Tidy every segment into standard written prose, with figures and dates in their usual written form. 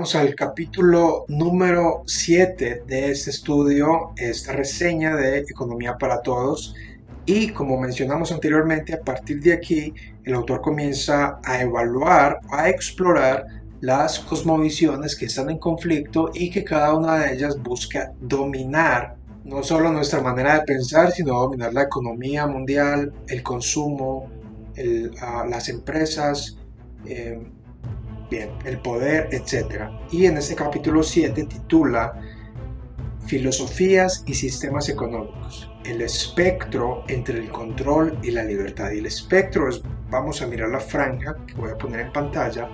llegamos al capítulo número 7 de este estudio, esta reseña de Economía para Todos. Y como mencionamos anteriormente, a partir de aquí el autor comienza a evaluar, a explorar las cosmovisiones que están en conflicto y que cada una de ellas busca dominar no solo nuestra manera de pensar, sino dominar la economía mundial, el consumo, las empresas, el poder, etc. Y en este capítulo 7 titula Filosofías y sistemas económicos, el espectro entre el control y la libertad. Y el espectro es, vamos a mirar la franja que voy a poner en pantalla,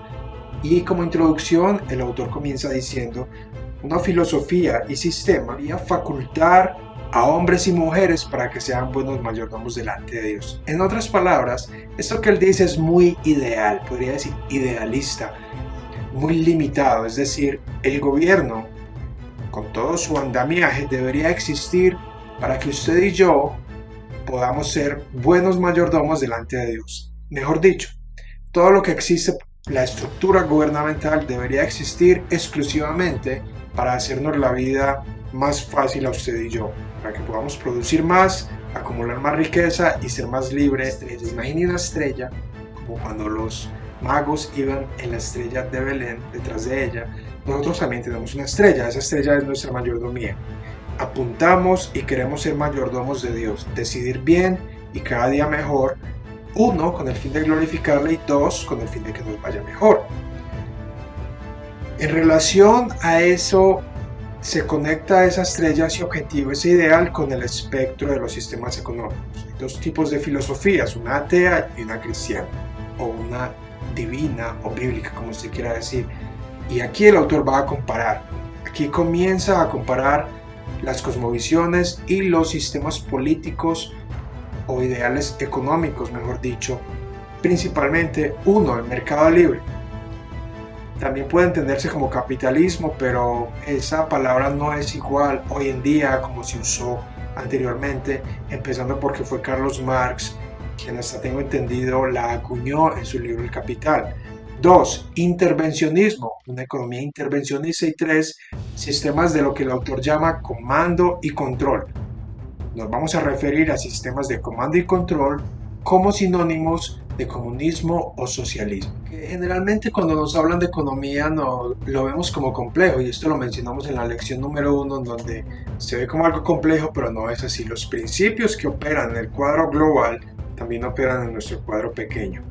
y como introducción el autor comienza diciendo: una filosofía y sistema debería facultar a hombres y mujeres para que sean buenos mayordomos delante de Dios. En otras palabras, esto que él dice es muy ideal, podría decir idealista, muy limitado. Es decir, el gobierno, con todo su andamiaje, debería existir para que usted y yo podamos ser buenos mayordomos delante de Dios. Mejor dicho, todo lo que existe, la estructura gubernamental, debería existir exclusivamente para hacernos la vida más fácil a usted y yo, para que podamos producir más, acumular más riqueza y ser más libres. Imaginen una estrella, como cuando los magos iban en la estrella de Belén, detrás de ella. Nosotros también tenemos una estrella, esa estrella es nuestra mayordomía. Apuntamos y queremos ser mayordomos de Dios, decidir bien y cada día mejor, uno, con el fin de glorificarle, y dos, con el fin de que nos vaya mejor. En relación a eso, se conecta esa estrella, ese objetivo, ese ideal con el espectro de los sistemas económicos. Hay dos tipos de filosofías, una atea y una cristiana, o una divina o bíblica, como usted quiera decir. Y aquí el autor va a comparar, aquí comienza a comparar las cosmovisiones y los sistemas políticos o ideales económicos, mejor dicho, principalmente uno, el mercado libre. También puede entenderse como capitalismo, pero esa palabra no es igual hoy en día como se usó anteriormente, empezando porque fue Carlos Marx quien, hasta tengo entendido, la acuñó en su libro El Capital. 2. Intervencionismo, una economía intervencionista. Y 3. Sistemas de lo que el autor llama comando y control. Nos vamos a referir a sistemas de comando y control como sinónimos de comunismo o socialismo. Que generalmente cuando nos hablan de economía lo vemos como complejo, y esto lo mencionamos en la lección número 1, en donde se ve como algo complejo, pero no es así. Los principios que operan en el cuadro global también operan en nuestro cuadro pequeño.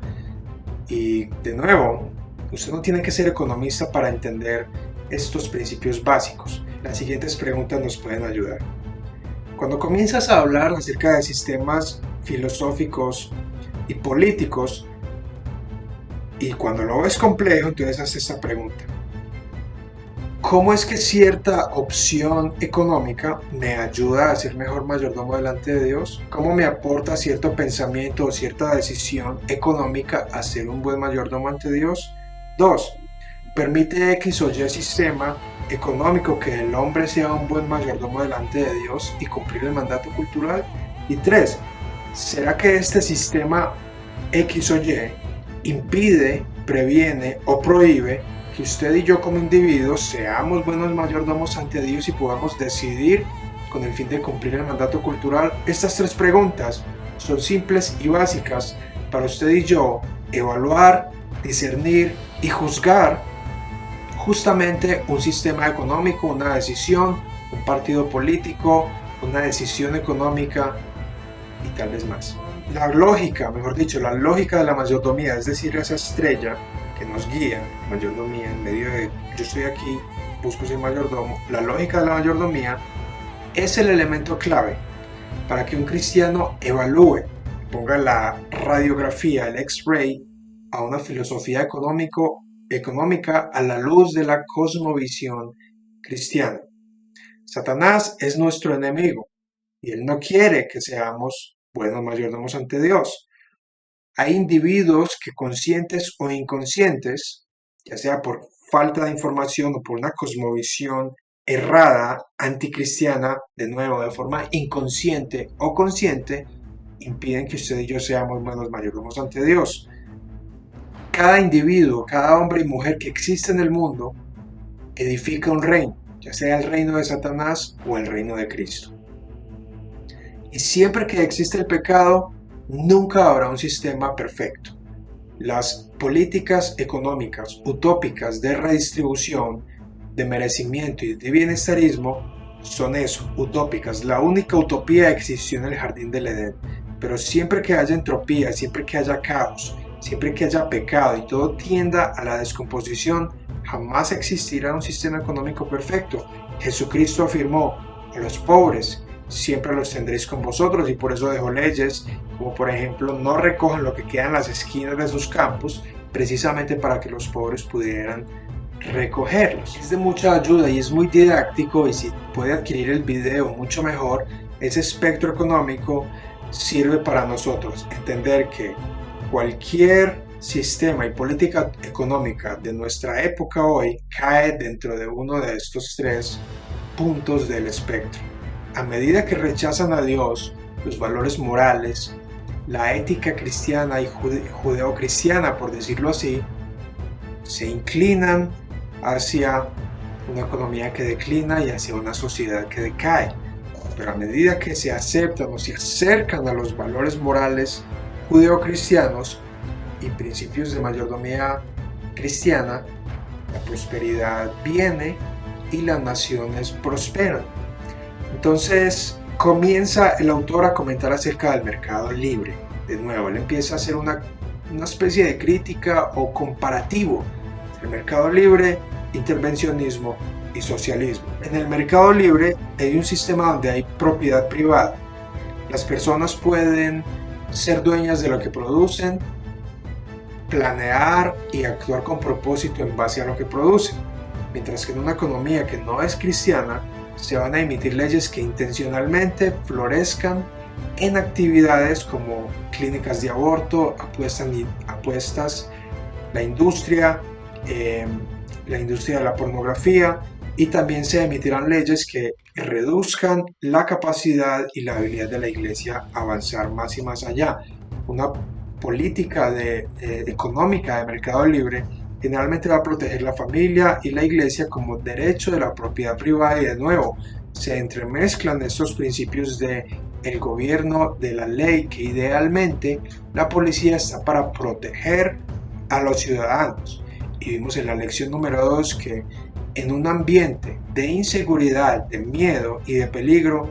Y de nuevo, usted no tiene que ser economista para entender estos principios básicos. Las siguientes preguntas nos pueden ayudar. Cuando comienzas a hablar acerca de sistemas filosóficos y políticos, y cuando lo ves complejo, entonces haces esta pregunta: ¿cómo es que cierta opción económica me ayuda a ser mejor mayordomo delante de Dios? ¿Cómo me aporta cierto pensamiento o cierta decisión económica a ser un buen mayordomo ante Dios? 2. ¿Permite X o Y sistema económico que el hombre sea un buen mayordomo delante de Dios y cumplir el mandato cultural? Y 3. ¿Será que este sistema X o Y impide, previene o prohíbe que usted y yo como individuos seamos buenos mayordomos ante Dios y podamos decidir con el fin de cumplir el mandato cultural? Estas 3 preguntas son simples y básicas para usted y yo evaluar, discernir y juzgar justamente un sistema económico, una decisión, un partido político, una decisión económica y tal vez más. La lógica, mejor dicho, la lógica de la mayordomía, es decir, esa estrella que nos guía, mayordomía, en medio de yo estoy aquí, busco ser mayordomo, la lógica de la mayordomía es el elemento clave para que un cristiano evalúe, ponga la radiografía, el X-ray, a una filosofía económica a la luz de la cosmovisión cristiana. Satanás es nuestro enemigo y él no quiere que seamos buenos mayordomos ante Dios. Hay individuos que, conscientes o inconscientes, ya sea por falta de información o por una cosmovisión errada, anticristiana, de nuevo, de forma inconsciente o consciente, impiden que usted y yo seamos buenos mayordomos ante Dios. Cada individuo, cada hombre y mujer que existe en el mundo edifica un reino, ya sea el reino de Satanás o el reino de Cristo. Y siempre que existe el pecado, nunca habrá un sistema perfecto. Las políticas económicas utópicas de redistribución, de merecimiento y de bienestarismo son eso, utópicas. La única utopía existió en el jardín del Edén. Pero siempre que haya entropía, siempre que haya caos, siempre que haya pecado y todo tienda a la descomposición, jamás existirá un sistema económico perfecto. Jesucristo afirmó: a los pobres siempre los tendréis con vosotros, y por eso dejó leyes como, por ejemplo, no recojan lo que queda en las esquinas de sus campos, precisamente para que los pobres pudieran recogerlos. Es de mucha ayuda y es muy didáctico, y si puede adquirir el video mucho mejor. Ese espectro económico sirve para nosotros entender que cualquier sistema y política económica de nuestra época hoy cae dentro de uno de estos tres puntos del espectro. A medida que rechazan a Dios, los valores morales, la ética cristiana y judeocristiana, por decirlo así, se inclinan hacia una economía que declina y hacia una sociedad que decae. Pero a medida que se aceptan o se acercan a los valores morales judeocristianos y principios de mayordomía cristiana, la prosperidad viene y las naciones prosperan. Entonces comienza el autor a comentar acerca del mercado libre. De nuevo, él empieza a hacer una especie de crítica o comparativo entre el mercado libre, intervencionismo y socialismo. En el mercado libre hay un sistema donde hay propiedad privada. Las personas pueden ser dueñas de lo que producen, planear y actuar con propósito en base a lo que producen. Mientras que en una economía que no es cristiana, se van a emitir leyes que intencionalmente florezcan en actividades como clínicas de aborto, apuestas, la industria de la pornografía, y también se emitirán leyes que reduzcan la capacidad y la habilidad de la iglesia a avanzar más y más allá. Una política económica de mercado libre generalmente va a proteger la familia y la iglesia como derecho de la propiedad privada, y de nuevo se entremezclan estos principios de el gobierno, de la ley, que idealmente la policía está para proteger a los ciudadanos. Y vimos en la lección número 2 que en un ambiente de inseguridad, de miedo y de peligro,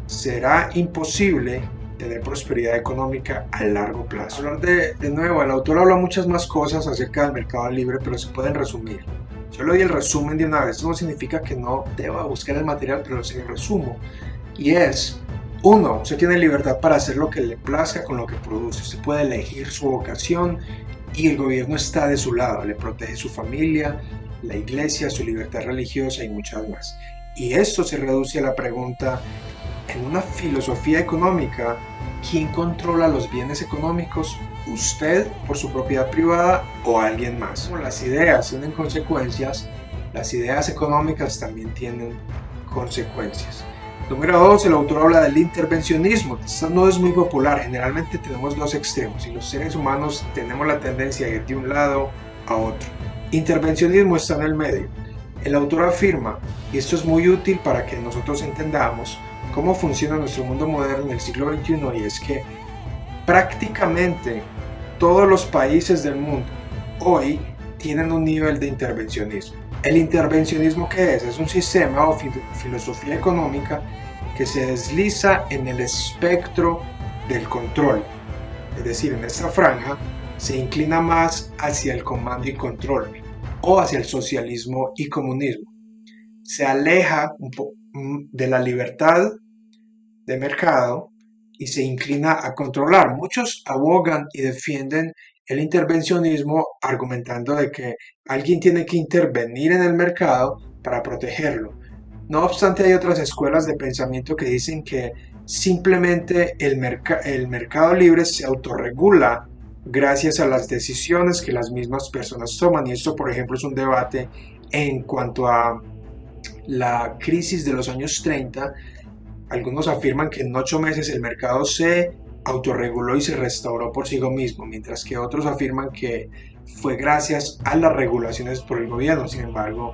será imposible tener prosperidad económica a largo plazo. Hablar de nuevo, el autor habla muchas más cosas acerca del mercado libre, pero se pueden resumir. Yo le doy el resumen de una vez. Eso no significa que no deba buscar el material, pero se lo resumo. Y es: 1. Usted tiene libertad para hacer lo que le plazca con lo que produce. Usted puede elegir su vocación y el gobierno está de su lado. Le protege su familia, la iglesia, su libertad religiosa y muchas más. Y esto se reduce a la pregunta: en una filosofía económica, ¿quién controla los bienes económicos? ¿Usted por su propiedad privada o alguien más? Como las ideas tienen consecuencias, las ideas económicas también tienen consecuencias. Número 2, el autor habla del intervencionismo. Esto no es muy popular. Generalmente tenemos dos extremos y los seres humanos tenemos la tendencia a ir de un lado a otro. Intervencionismo está en el medio. El autor afirma, y esto es muy útil para que nosotros entendamos cómo funciona nuestro mundo moderno en el siglo XXI, y es que prácticamente todos los países del mundo hoy tienen un nivel de intervencionismo. ¿El intervencionismo qué es? Es un sistema o filosofía económica que se desliza en el espectro del control. Es decir, en esta franja se inclina más hacia el comando y control, o hacia el socialismo y comunismo. Se aleja un poco de la libertad de mercado y se inclina a controlar. Muchos abogan y defienden el intervencionismo argumentando de que alguien tiene que intervenir en el mercado para protegerlo. No obstante, hay otras escuelas de pensamiento que dicen que simplemente el mercado libre se autorregula gracias a las decisiones que las mismas personas toman. Y esto, por ejemplo, es un debate en cuanto a la crisis de los años 30. Algunos afirman que en 8 meses el mercado se autorreguló y se restauró por sí mismo, mientras que otros afirman que fue gracias a las regulaciones por el gobierno. Sin embargo,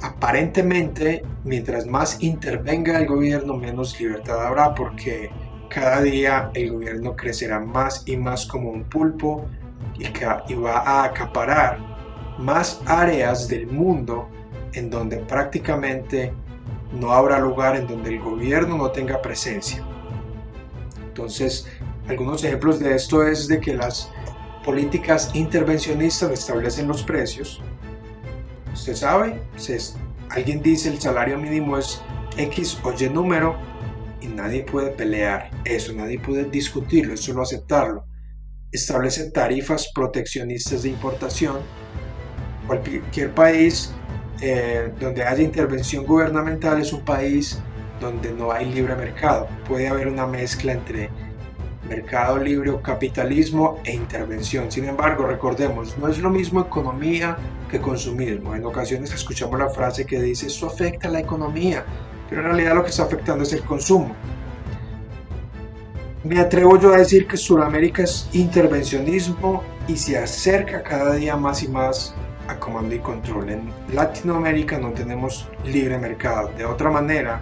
Aparentemente, mientras más intervenga el gobierno, menos libertad habrá, porque cada día el gobierno crecerá más y más como un pulpo y va a acaparar más áreas del mundo en donde prácticamente no habrá lugar en donde el gobierno no tenga presencia. Entonces, algunos ejemplos de esto es de que las políticas intervencionistas establecen los precios. Usted sabe, alguien dice el salario mínimo es X o Y número y nadie puede pelear eso, nadie puede discutirlo, es solo aceptarlo. Establece tarifas proteccionistas de importación. Cualquier país donde haya intervención gubernamental es un país donde no hay libre mercado. Puede haber una mezcla entre mercado libre o capitalismo e intervención. Sin embargo, recordemos, no es lo mismo economía que consumismo. En ocasiones escuchamos la frase que dice esto afecta a la economía, pero en realidad lo que está afectando es el consumo. Me atrevo yo a decir que Sudamérica es intervencionismo y se acerca cada día más y más a comando y control. En Latinoamérica no tenemos libre mercado. De otra manera,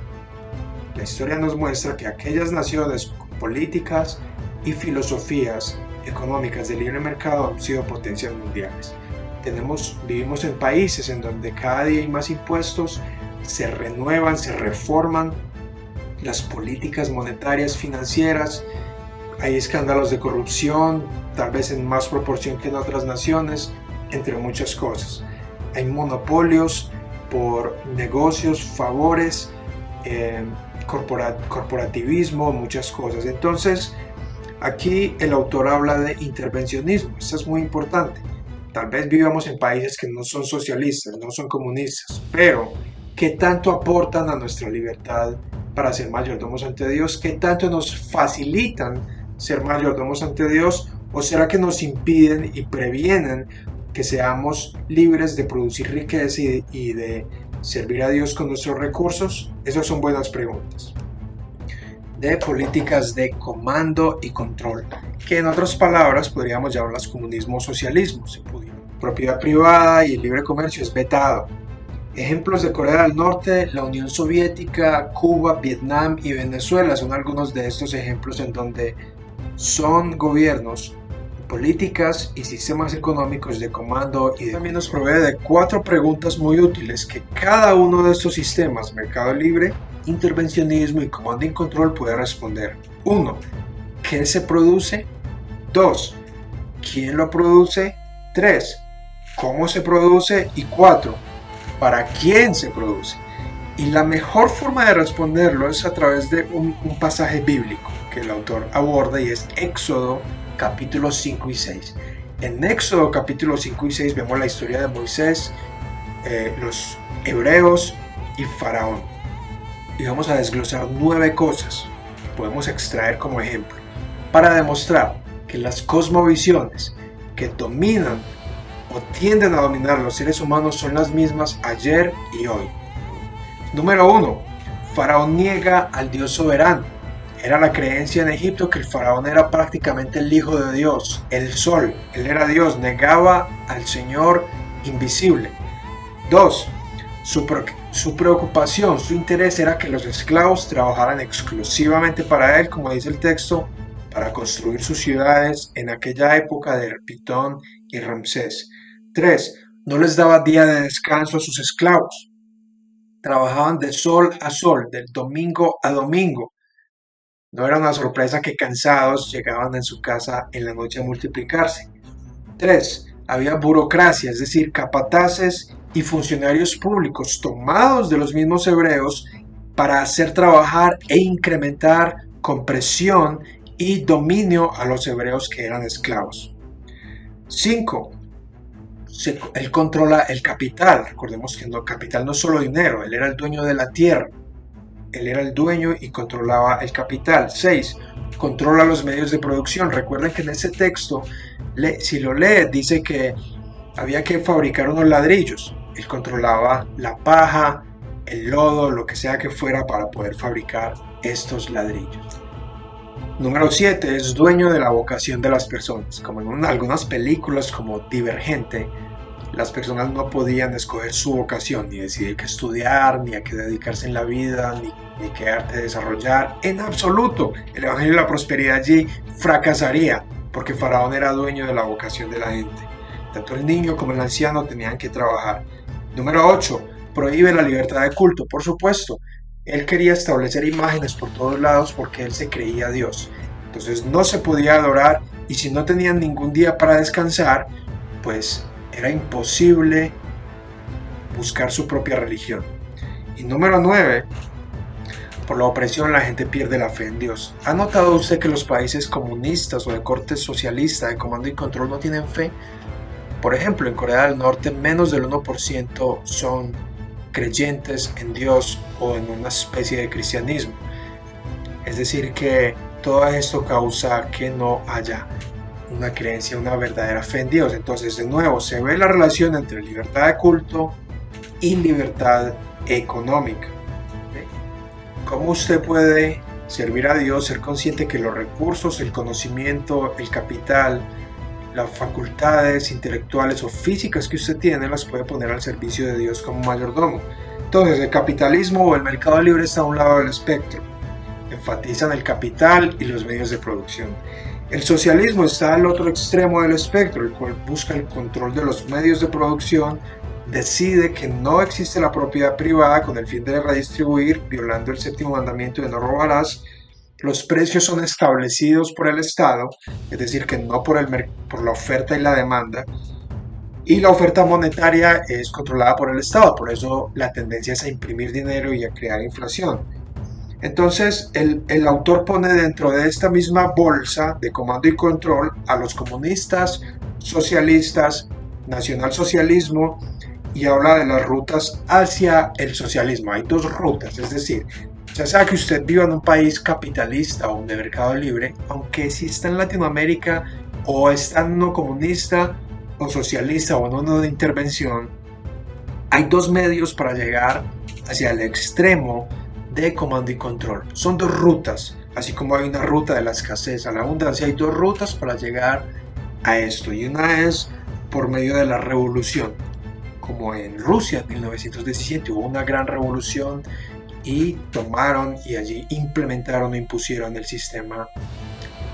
la historia nos muestra que aquellas naciones con políticas y filosofías económicas de libre mercado han sido potencias mundiales. Vivimos en países en donde cada día hay más impuestos, se renuevan, se reforman las políticas monetarias, financieras, hay escándalos de corrupción, tal vez en más proporción que en otras naciones, entre muchas cosas. Hay monopolios por negocios, favores, corporativismo, muchas cosas. Entonces, aquí el autor habla de intervencionismo. Esto es muy importante. Tal vez vivamos en países que no son socialistas, no son comunistas, pero ¿qué tanto aportan a nuestra libertad para ser mayordomos ante Dios? ¿Qué tanto nos facilitan ser mayordomos ante Dios? ¿O será que nos impiden y previenen que seamos libres de producir riqueza y de servir a Dios con nuestros recursos? Esas son buenas preguntas. De políticas de comando y control, que en otras palabras podríamos llamarlas comunismo o socialismo. Propiedad privada y el libre comercio es vetado. Ejemplos de Corea del Norte, la Unión Soviética, Cuba, Vietnam y Venezuela son algunos de estos ejemplos en donde son gobiernos, políticas y sistemas económicos de comando y también nos provee de 4 preguntas muy útiles que cada uno de estos sistemas, mercado libre, intervencionismo y comando y control, puede responder. 1. ¿Qué se produce? 2. ¿Quién lo produce? 3. ¿Cómo se produce? Y 4. ¿Para quién se produce? Y la mejor forma de responderlo es a través de un pasaje bíblico que el autor aborda y es Éxodo capítulos 5 y 6. En Éxodo capítulo 5 y 6 vemos la historia de Moisés, los hebreos y Faraón. Y vamos a desglosar 9 cosas que podemos extraer como ejemplo para demostrar que las cosmovisiones que dominan o tienden a dominar a los seres humanos son las mismas ayer y hoy. Número 1. Faraón niega al Dios soberano. Era la creencia en Egipto que el faraón era prácticamente el hijo de Dios, el sol. Él era Dios, negaba al Señor invisible. 2. Su preocupación, su interés era que los esclavos trabajaran exclusivamente para él, como dice el texto, para construir sus ciudades en aquella época de Pitón y Ramsés. 3. No les daba día de descanso a sus esclavos. Trabajaban de sol a sol, del domingo a domingo. No era una sorpresa que cansados llegaban en su casa en la noche a multiplicarse. 3. Había burocracia, es decir, capataces y funcionarios públicos tomados de los mismos hebreos para hacer trabajar e incrementar con presión y dominio a los hebreos que eran esclavos. 5. Él controla el capital. Recordemos que el capital no es solo dinero, él era el dueño de la tierra. Él era el dueño y controlaba el capital. 6. Controla los medios de producción. Recuerden que en ese texto, si lo lee, dice que había que fabricar unos ladrillos. Él controlaba la paja, el lodo, lo que sea que fuera para poder fabricar estos ladrillos. Número 7. Es dueño de la vocación de las personas. Como en algunas películas como Divergente, las personas no podían escoger su vocación, ni decidir qué estudiar, ni a qué dedicarse en la vida, ni qué arte desarrollar. En absoluto, el Evangelio de la Prosperidad allí fracasaría, porque Faraón era dueño de la vocación de la gente. Tanto el niño como el anciano tenían que trabajar. Número 8. Prohíbe la libertad de culto, por supuesto. Él quería establecer imágenes por todos lados porque él se creía Dios. Entonces no se podía adorar y si no tenían ningún día para descansar, pues era imposible buscar su propia religión. Y número 9, por la opresión la gente pierde la fe en Dios. ¿Ha notado usted que los países comunistas o de corte socialista, de comando y control, no tienen fe? Por ejemplo, en Corea del Norte menos del 1% son creyentes en Dios o en una especie de cristianismo. Es decir, que todo esto causa que no haya una creencia, una verdadera fe en Dios. Entonces, de nuevo, se ve la relación entre libertad de culto y libertad económica. ¿Cómo usted puede servir a Dios, ser consciente que los recursos, el conocimiento, el capital, las facultades intelectuales o físicas que usted tiene las puede poner al servicio de Dios como mayordomo? Entonces, el capitalismo o el mercado libre está a un lado del espectro. Enfatizan el capital y los medios de producción. El socialismo está al otro extremo del espectro, el cual busca el control de los medios de producción, decide que no existe la propiedad privada con el fin de redistribuir, violando el séptimo mandamiento de no robarás. Los precios son establecidos por el Estado, es decir, que no por la oferta y la demanda, y la oferta monetaria es controlada por el Estado, por eso la tendencia es a imprimir dinero y a crear inflación. Entonces, el autor pone dentro de esta misma bolsa de comando y control a los comunistas, socialistas, nacionalsocialismo y habla de las rutas hacia el socialismo. Hay dos rutas, es decir, ya sea que usted viva en un país capitalista o de mercado libre, aunque si está en Latinoamérica o está en uno comunista o socialista o en uno de intervención, hay dos medios para llegar hacia el extremo de comando y control. Son dos rutas, así como hay una ruta de la escasez a la abundancia, hay dos rutas para llegar a esto. Y una es por medio de la revolución, como en Rusia en 1917 hubo una gran revolución y tomaron y allí implementaron o impusieron el sistema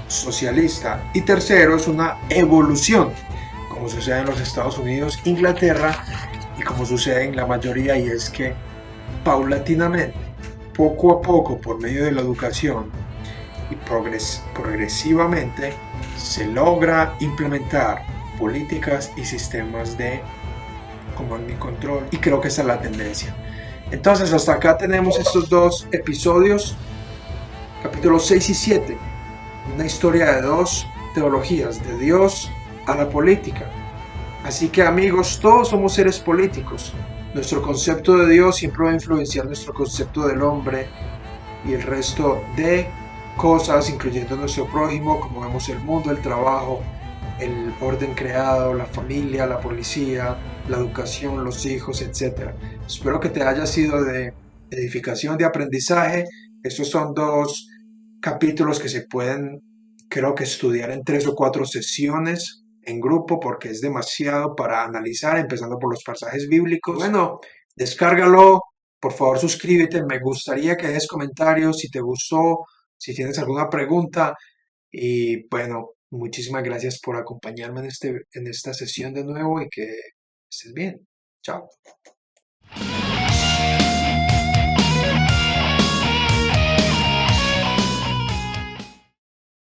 socialista. Y tercero es una evolución, como sucede en los Estados Unidos, Inglaterra y como sucede en la mayoría, y es que paulatinamente, poco a poco, por medio de la educación y progresivamente, se logra implementar políticas y sistemas de comando y control, y creo que esa es la tendencia. Entonces, hasta acá tenemos estos dos episodios, capítulos 6 y 7, una historia de dos teologías, de Dios a la política. Así que amigos, todos somos seres políticos. Nuestro concepto de Dios siempre va a influenciar nuestro concepto del hombre y el resto de cosas, incluyendo nuestro prójimo, como vemos el mundo, el trabajo, el orden creado, la familia, la policía, la educación, los hijos, etc. Espero que te haya sido de edificación, de aprendizaje. Estos son dos capítulos que se pueden, creo que estudiar en 3 o 4 sesiones en grupo porque es demasiado para analizar, empezando por los pasajes bíblicos. Bueno, descárgalo, por favor suscríbete, me gustaría que des comentarios si te gustó, si tienes alguna pregunta y bueno, muchísimas gracias por acompañarme en esta sesión de nuevo y que estés bien. Chao.